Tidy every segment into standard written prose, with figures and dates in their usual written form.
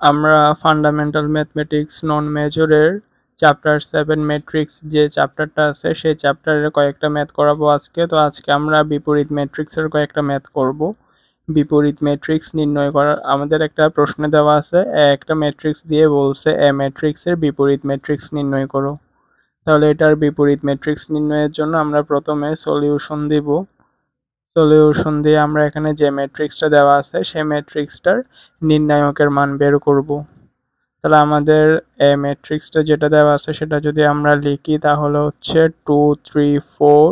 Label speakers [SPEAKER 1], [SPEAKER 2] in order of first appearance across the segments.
[SPEAKER 1] আমরা fundamental mathematics নন মেজরের chapter 7 matrix যে চ্যাপ্টারটা আছে সেই চ্যাপ্টারের কয়েকটা ম্যাথ করাবো আজকে। তো আজকে আমরা বিপরীত ম্যাট্রিক্সের কয়েকটা ম্যাথ করব। বিপরীত ম্যাট্রিক্স নির্ণয় করার আমাদের একটা প্রশ্ন দেওয়া আছে, একটা ম্যাট্রিক্স দিয়ে বলছে এ ম্যাট্রিক্সের বিপরীত ম্যাট্রিক্স নির্ণয় করো। তাহলে এটার বিপরীত ম্যাট্রিক্স নির্ণয়ের জন্য আমরা প্রথমে সলিউশন দিব। সলিউশন দিয়ে আমরা এখানে যে ম্যাট্রিক্সটা দেওয়া আছে সেই ম্যাট্রিক্সটার নির্ণায়কের মান বের করব। তাহলে আমাদের এ ম্যাট্রিক্সটা যেটা দেওয়া আছে সেটা যদি আমরা লিখি তাহলে হচ্ছে 2 3 4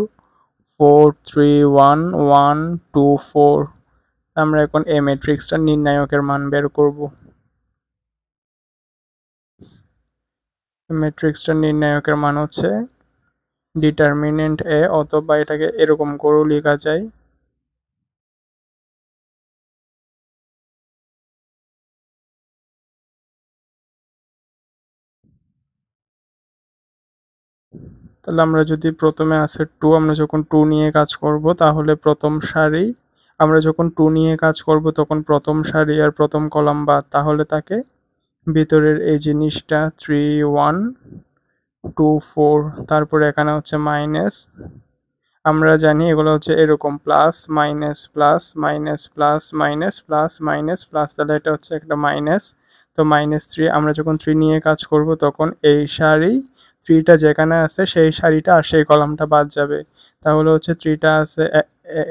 [SPEAKER 1] 4 3 1 1 2 4। আমরা এখন এ ম্যাট্রিক্সটার নির্ণায়কের মান বের করব। ম্যাট্রিক্সটার নির্ণায়কের মান হচ্ছে ডিটারমিনেন্ট এ, অথবা এটাকে এরকম করেও লেখা যায়। তাহলে আমরা যদি প্রথমে আছে 2, আমরা যখন 2 নিয়ে কাজ করব তাহলে প্রথম সারি, আমরা যখন 2 নিয়ে কাজ করব তখন প্রথম সারি আর প্রথম কলাম বাদ, তাহলে তাকে ভিতরের এই জিনিসটা 3 1 2 4, তারপরে এখানে হচ্ছে মাইনাস। আমরা জানি এগুলো হচ্ছে এরকম plus minus plus minus plus minus plus minus plus, তাহলে এটা হচ্ছে একটা মাইনাস। তো -3, আমরা যখন 3 নিয়ে কাজ করব তখন এই সারি 3টা যেখানে আছে সেই সারিটা আর সেই কলামটা বাদ যাবে। তাহলে হচ্ছে 3টা আছে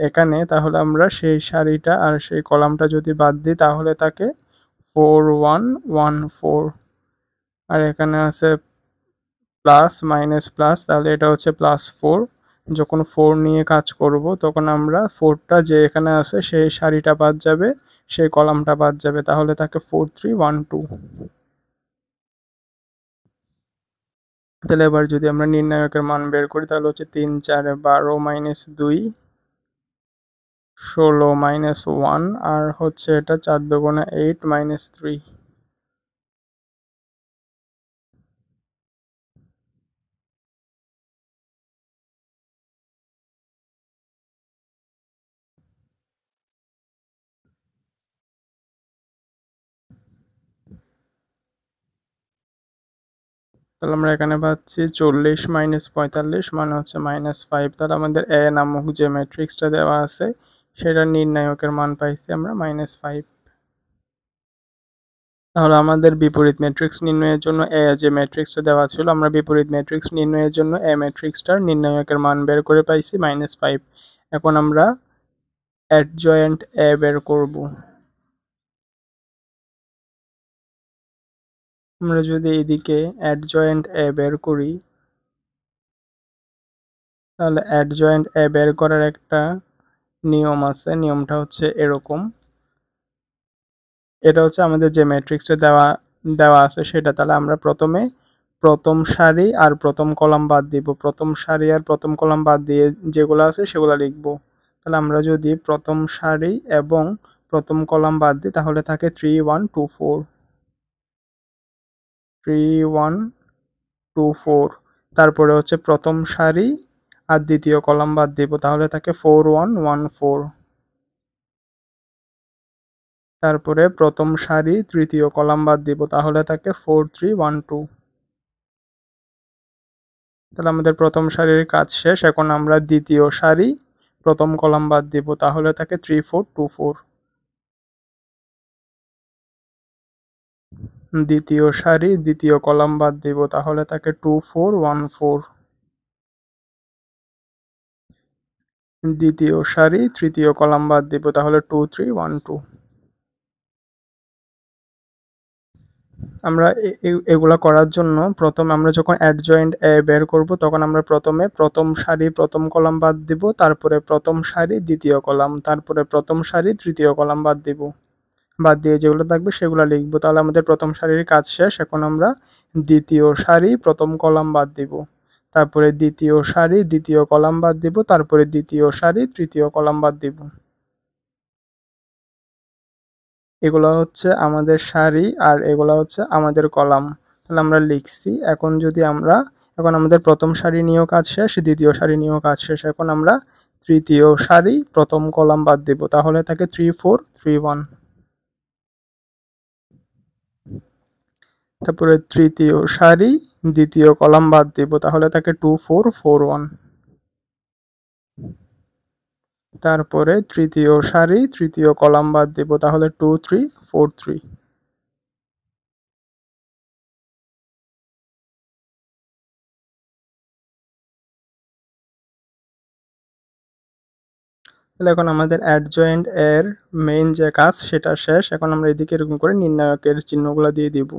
[SPEAKER 1] এখানে, তাহলে আমরা সেই সারিটা আর সেই কলামটা যদি বাদ দিই তাহলে তাকে 4 1 1 4। আর এখানে আছে প্লাস মাইনাস প্লাস, তাহলে এটা হচ্ছে +4। যখন 4 নিয়ে কাজ করব তখন আমরা 4টা যে এখানে আছে সেই সারিটা বাদ যাবে, সেই কলামটা বাদ যাবে, তাহলে তাকে 4 3 1 2। তাহলে এবার যদি আমরা নির্ণায়কের মান বের করি তাহলে হচ্ছে 3 4 12 -2 16 -1, আর হচ্ছে এটা 4 2 8 -3। তাহলে আমরা এখানে পাচ্ছি 40 -45 মানে হচ্ছে -5। তাহলে আমাদের এ নামক যে ম্যাট্রিক্সটা দেওয়া আছে সেটার নির্ণায়কের মান পাইছি আমরা -5। তাহলে আমাদের বিপরীত ম্যাট্রিক্স নির্ণয়ের জন্য এ যে ম্যাট্রিক্সটা দেওয়া ছিল, আমরা বিপরীত ম্যাট্রিক্স নির্ণয়ের জন্য এ ম্যাট্রিক্সটার নির্ণায়কের মান বের করে পাইছি -5। এখন আমরা অ্যাডজয়েন্ট এ বের করব। আমরা যদি এদিকে অ্যাডজয়েন্ট এ বের করি তাহলে অ্যাডজয়েন্ট এ বের করার একটা নিয়ম আছে, নিয়মটা হচ্ছে এরকম। এটা হচ্ছে আমাদের যে ম্যাট্রিক্সটা দেওয়া দেওয়া আছে সেটা, তাহলে আমরা প্রথমে প্রথম সারি আর প্রথম কলাম বাদ দিব, প্রথম সারি আর প্রথম কলাম বাদ দিয়ে যেগুলো আছে সেগুলো লিখব। তাহলে আমরা যদি প্রথম সারি এবং প্রথম কলাম বাদ দিই তাহলে থাকে 3 1 2 4 3 1 2 4। তারপরে হচ্ছে প্রথম সারি আর দ্বিতীয় কলাম বাদ দিব, তাহলে থাকে 4 1 1 4। তারপরে প্রথম সারি তৃতীয় কলাম বাদ দিব, তাহলে থাকে 4 3 1 2। তাহলে আমাদের প্রথম সারির কাজ শেষ। এখন আমরা দ্বিতীয় সারি প্রথম কলাম বাদ দিব, তাহলে থাকে 3 4 2 4। দ্বিতীয় সারি দ্বিতীয় কলাম বাদ দিব, তাহলে থাকে 2 4 1 4। দ্বিতীয় সারি তৃতীয় কলাম বাদ দিব, তাহলে 2 3 1 2। আমরা এগুলা করার জন্য প্রথমে আমরা যখন অ্যাডজয়েন্ট এ বের করব তখন আমরা প্রথমে প্রথম সারি প্রথম কলাম বাদ দিব, তারপরে প্রথম সারি দ্বিতীয় কলাম, তারপরে প্রথম সারি তৃতীয় কলাম বাদ দিব, বাদ দিয়ে যেগুলো থাকবে সেগুলো লিখবো। তাহলে আমাদের প্রথম সারির কাজ শেষ। এখন আমরা দ্বিতীয় সারি প্রথম কলাম বাদ দিব, তারপরে দ্বিতীয় সারি দ্বিতীয় কলাম বাদ দিব, তারপরে দ্বিতীয় সারি তৃতীয় কলাম বাদ দিব। এগুলো হচ্ছে আমাদের সারি আর এগুলো হচ্ছে আমাদের কলাম। তাহলে আমরা লিখছি। এখন আমাদের প্রথম সারি নিয়েও কাজ শেষ, দ্বিতীয় সারি নিয়েও কাজ শেষ। এখন আমরা তৃতীয় সারি প্রথম কলাম বাদ দিব, তাহলে থাকে 3 4 3 1। তারপরে তৃতীয় সারি দ্বিতীয় কলাম বাদ দিব, তাহলে থাকে 2 4 4 1। তারপরে তৃতীয় সারি তৃতীয় কলাম বাদ দিব, তাহলে 2 3 4 3। তাহলে এখন আমাদের অ্যাডজয়েন্ট এর মেইন যে কাজ সেটা শেষ। এখন আমরা এদিকে এরকম করে নির্ণায়কের চিহ্নগুলো দিয়ে দিব।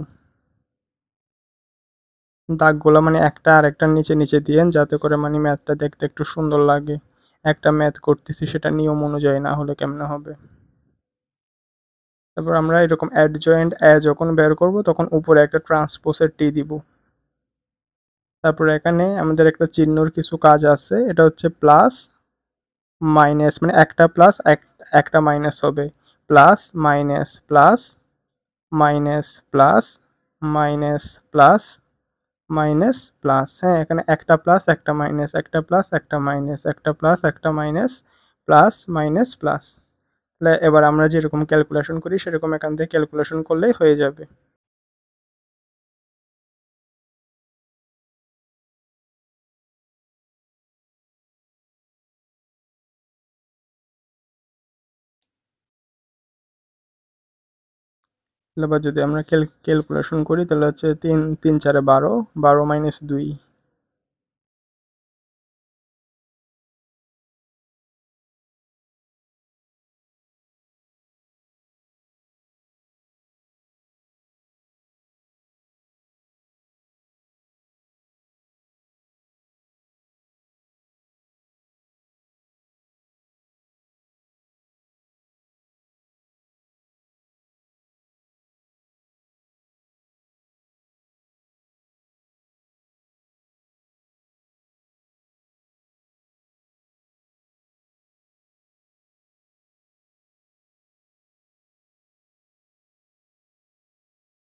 [SPEAKER 1] দাগগুলো মানে একটা আরেকটার নিচে নিচে দিয়েন, যাতে করে মানে ম্যাথটা দেখতে একটু সুন্দর লাগে। একটা ম্যাথ করতেছি সেটা নিয়ম অনুযায়ী না হলে কেমনে হবে। তারপর আমরা এরকম অ্যাডজয়েন্ট এ যখন বের করব তখন উপরে একটা ট্রান্সপোজের টি দিব। তারপর এখানে আমাদের একটা চিহ্নর কিছু কাজ আছে, এটা হচ্ছে প্লাস মাইনাস, মানে একটা প্লাস একটা মাইনাস হবে। Plus minus plus minus plus minus plus minus plus. হ্যাঁ, এখানে একটা প্লাস একটা মাইনাস, একটা প্লাস একটা মাইনাস, একটা প্লাস একটা মাইনাস, প্লাস মাইনাস প্লাস। তাহলে এবার আমরা যেরকম ক্যালকুলেশন করি সেরকম এখান থেকে ক্যালকুলেশন করলেই হয়ে যাবে। এবার যদি আমরা ক্যালকুলেশন করি তাহলে হচ্ছে 3 3 4 12, 12 মাইনাস 2।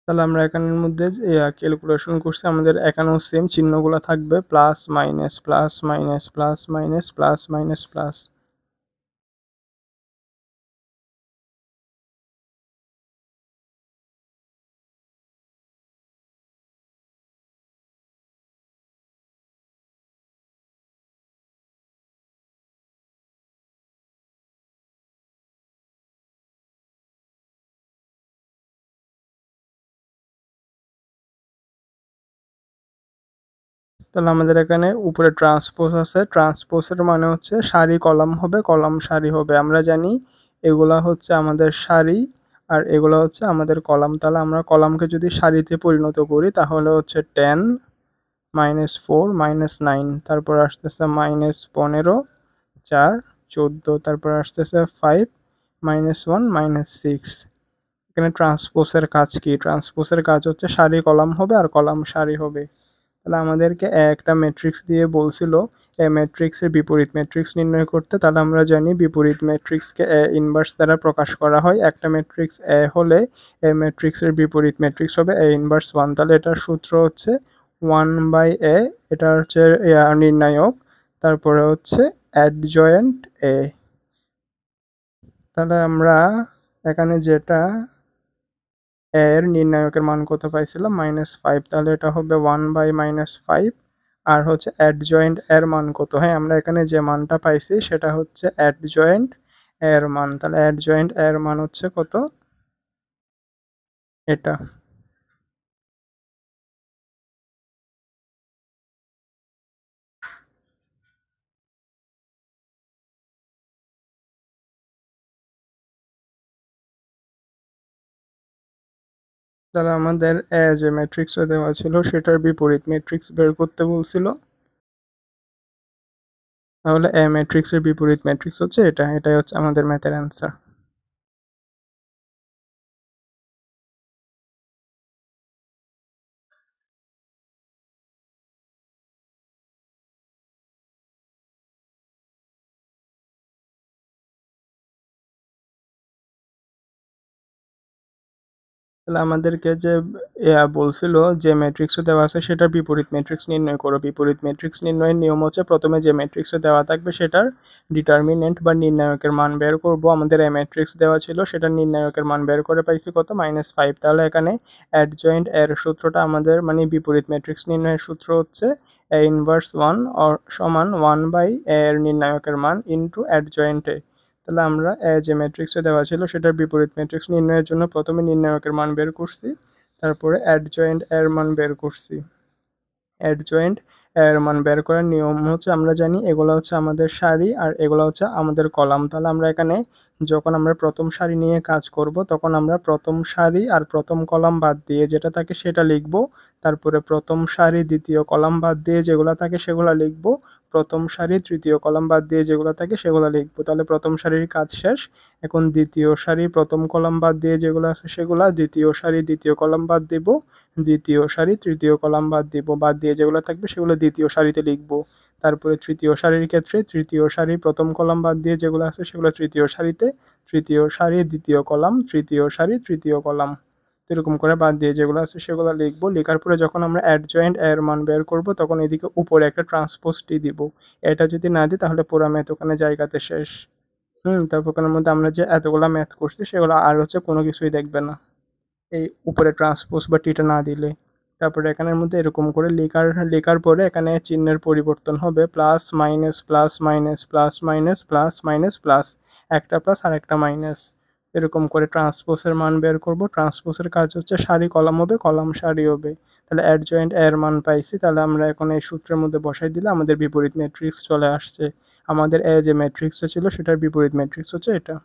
[SPEAKER 1] তাহলে আমরা এখানের মধ্যে ক্যালকুলেশন করছি, আমাদের এখানেও সেম চিহ্নগুলো থাকবে, plus minus plus minus plus minus plus minus plus. তাহলে আমাদের এখানে উপরে ট্রান্সপোজ আছে, ট্রান্সপোজের মানে হচ্ছে সারি কলাম হবে, কলাম সারি হবে। আমরা জানি এগুলা হচ্ছে আমাদের সারি আর এগুলা হচ্ছে আমাদের কলাম। তাহলে আমরা কলামকে যদি সারিতে পরিণত করি তাহলে হচ্ছে 10 -4 -9, তারপর আসতেছে -15 4 14, তারপর আসতেছে 5 -1 -6। এখানে ট্রান্সপোজের কাজ কি? ট্রান্সপোজের কাজ হচ্ছে সারি কলাম হবে আর কলাম সারি হবে। তাহলে আমাদেরকে একটা ম্যাট্রিক্স দিয়ে বলছিল এ ম্যাট্রিক্সের বিপরীত ম্যাট্রিক্স নির্ণয় করতে। তাহলে আমরা জানি বিপরীত ম্যাট্রিক্সকে এ ইনভার্স দ্বারা প্রকাশ করা হয়। একটা ম্যাট্রিক্স এ হলে এ ম্যাট্রিক্সের বিপরীত ম্যাট্রিক্স হবে এ ইনভার্স 1। তাহলে এটার সূত্র হচ্ছে 1/a, এটা হচ্ছে নির্ণায়ক, তারপরে হচ্ছে অ্যাডজয়েন্ট এ। তাহলে আমরা এখানে যেটা এর নির্ণায়কের মান কত পাইছিলাম, -5, তাহলে এটা হবে 1/-5। আর হচ্ছে অ্যাডজয়েন্ট এর মান কত? হ্যাঁ, আমরা এখানে যে মানটা পাইছি সেটা হচ্ছে অ্যাডজয়েন্ট এর মান। তাহলে অ্যাডজয়েন্ট এর মান হচ্ছে কত? এটা। তাহলে আমাদের যে ম্যাট্রিক্সটা দেওয়া ছিল সেটার বিপরীত ম্যাট্রিক্স বের করতে বলছিল। তাহলে এ ম্যাট্রিক্সের বিপরীত ম্যাট্রিক্স হচ্ছে এটা, এটাই হচ্ছে আমাদের ম্যাথের অ্যান্সার। তাহলে আমাদেরকে যে বলছিল যে ম্যাট্রিক্সে দেওয়া আছে সেটার বিপরীত ম্যাট্রিক্স নির্ণয় করো। বিপরীত ম্যাট্রিক্স নির্ণয়ের নিয়ম হচ্ছে প্রথমে যে ম্যাট্রিক্সে দেওয়া থাকবে সেটার ডিটারমিনেন্ট বা নির্ণায়কের মান বের করব। আমাদের এ ম্যাট্রিক্স দেওয়া ছিল সেটার নির্ণায়কের মান বের করে পাইছি কত, -5। তাহলে এখানে অ্যাডজয়েন্ট এর সূত্রটা আমাদের মানে বিপরীত ম্যাট্রিক্স নির্ণয়ের সূত্র হচ্ছে এ ইনভার্স 1 সমান 1/a এর নির্ণায়কের মান ইন্টু অ্যাডজয়েন্ট এ। তাহলে আমরা যে ম্যাট্রিক্সে দেওয়া ছিল সেটার বিপরীত ম্যাট্রিক্স নির্ণয়ের জন্য প্রথমে নির্ণায়কের মান বের করছি, তারপরে অ্যাডজয়েন্ট এর মান বের করছি। অ্যাডজয়েন্ট এর মান বের করার নিয়ম হচ্ছে আমরা জানি এগুলো হচ্ছে আমাদের সারি আর এগুলো হচ্ছে আমাদের কলাম। তাহলে আমরা এখানে যখন আমরা প্রথম সারি নিয়ে কাজ করব তখন আমরা প্রথম সারি আর প্রথম কলাম বাদ দিয়ে যেটা থাকে সেটা লিখব, তারপরে প্রথম সারি দ্বিতীয় কলাম বাদ দিয়ে যেগুলো থাকে সেগুলো লিখব, প্রথম সারি তৃতীয় কলাম বাদ দিয়ে যেগুলো থাকে সেগুলো লিখব। তাহলে প্রথম সারির কাজ শেষ। এখন দ্বিতীয় সারি প্রথম কলাম বাদ দিয়ে যেগুলো আছে সেগুলা, দ্বিতীয় সারি দ্বিতীয় কলাম বাদ দিব, দ্বিতীয় সারি তৃতীয় কলাম বাদ দিব, বাদ দিয়ে যেগুলো থাকবে সেগুলো দ্বিতীয় সারিতে লিখব। তারপরে তৃতীয় সারির ক্ষেত্রে তৃতীয় সারি প্রথম কলাম বাদ দিয়ে যেগুলো আছে সেগুলো তৃতীয় সারিতে, তৃতীয় সারি দ্বিতীয় কলাম, তৃতীয় সারি তৃতীয় কলাম, এরকম করে বাদ দিয়ে যেগুলো আছে সেগুলো লিখবো। লেখার পরে যখন আমরা অ্যাডজয়েন্ট এর মান বের করব তখন এদিকে উপরে একটা ট্রান্সপোজ টি দিব। এটা যদি না দিই তাহলে পুরো ম্যাথ ওখানে জায়গাতে শেষ। তারপর ওখানের মধ্যে আমরা যে এতগুলা ম্যাথ করছি সেগুলো আর হচ্ছে কোনো কিছুই দেখবে না এই উপরে ট্রান্সপোজ বা টিটা না দিলে। তারপরে এখানের মধ্যে এরকম করে লেখার পরে এখানে চিহ্নের পরিবর্তন হবে plus minus plus minus plus minus plus minus plus, একটা প্লাস আর একটা মাইনাস, এরকম করে ট্রান্সপোজের মান বের করব। ট্রান্সপোজের কাজ হচ্ছে সারি কলাম হবে, কলাম সারি হবে। তাহলে অ্যাডজয়েন্ট এর মান পাইছি, তাহলে আমরা এখন এই সূত্রের মধ্যে বসাই দিলে আমাদের বিপরীত ম্যাট্রিক্স চলে আসছে। আমাদের এ যে ম্যাট্রিক্সটা ছিল সেটার বিপরীত ম্যাট্রিক্স হচ্ছে এটা।